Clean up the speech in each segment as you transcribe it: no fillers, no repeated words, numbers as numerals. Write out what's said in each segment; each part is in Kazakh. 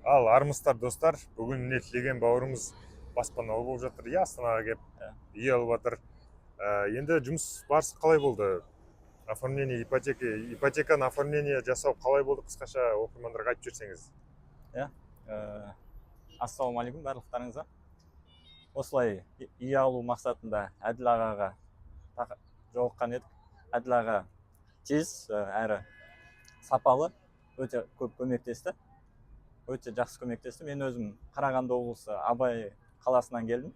Ал армысыздар достар, бүгін міне тілеген бауырымыз баспаналы болып жатыр. Астанаға келіп үй алып жатыр. Енді жұмыс барысы қалай болды? Оформление ипотеканы оформление жасау қалай болды? Қысқаша оқырмандарға айтып жіберсеңіз. Ассалаумағалейкум барлықтарыңызға. Осылай үй алу мақсатында Әділ ағаға жолыққан едік. Әділ аға тез әрі сапалы өте көп көмектесті. Өте жақсы көмектесті. Мен өзім Қарағанды облысы Абай қаласынан келдім.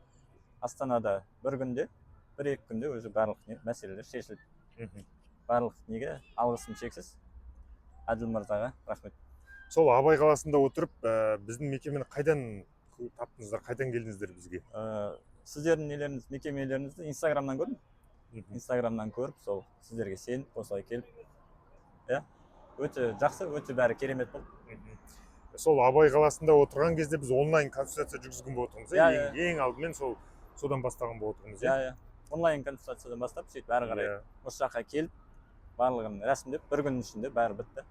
Астанада бір күнде, бір-екі күнде өзі барлық мәселелер шешілді. Барлық неге алғысым шексіз. Әділ мырзаға рахмет. Сол Абай қаласында отырып, біздің мекемені қайдан таптыңыздар, қайдан келдіңіздер бізге? Сіздердің мекемелеріңізді Инстаграмнан көрдім. Инстаграмнан көріп, сол сіздерге сеніп, осылай келіп. Өте жақсы, өте бәрі керемет болды. Сол Абай қаласында отырған кезде біз онлайн консультация жүргізген болып отырмыз. Ең алдымен содан бастаған болып отырмыз. Онлайн консультациядан бастап, сөйтіп әрі қарай осы жаққа келіп, барлығын рәсімдеп, бір күннің ішінде бәрі бітті.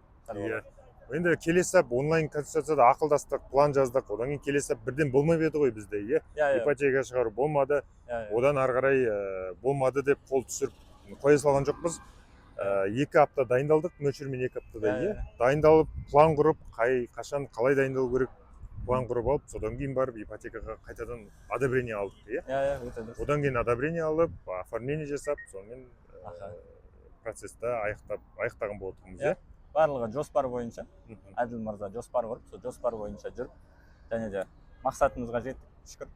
Енді келесі онлайн консультацияда ақылдастық, план жаздық, одан кейін келесі бірден болмай еді ғой бізде, ипотека шығару болмады, одан ары қарай болмады деп қол түсіріп қоя салған жоқпыз. 2 апта дайындалдық, мөлшермен 2 аптада дайындалып, план құрып, қашан қалай дайындалу керек план құрып алып, содан кейін барып ипотекаға қайтадан одобрение алдық. Одан кейін одобрение алып, оформление жасап, сонымен процессті аяқтаған болып отырмыз. Барлығы жоспар бойынша, Әділ мырза жоспар құрып, сол жоспар бойынша жүріп, және де мақсатымызға жеттік, шүкір.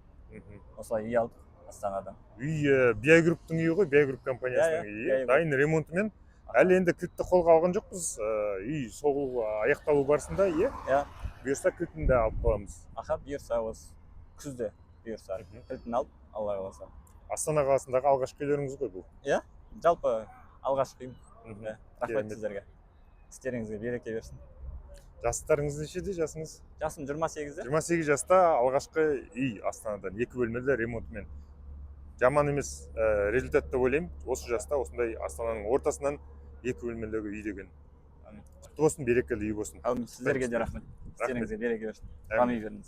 Осылай үй алдық Астанадан. Үй Биогрупптың үйі ғой, Биогрупп компаниясының үйі, дайын ремонтымен. Әлі енді кілтті қолға алған жоқпыз. Үй соғылу аяқталу барысында, бұйырса кілтін де алып қоямыз. Бұйырса осы күзде бұйырса кілтін алып, Алла қаласа. Астана қаласындағы алғашқы үйлеріңіз ғой бұл? Жалпы алғашқы үйім. Рахмет сіздерге. Істеріңізге береке берсін. Жастарыңыз нешеде, жасыңыз? Жасым 28-де. 28 жаста алғашқы үй Астанадан, 2 бөлмелі ремонтымен. Жаман емес результат деп ойлаймын. Осы жаста осындай Астананың ортасынан 2 бөлмелі үй деген. Құтты болсын, берекелі үй болсын. Сіздерге де рахмет. Істеріңізге береке берсін. Дами беріңіз.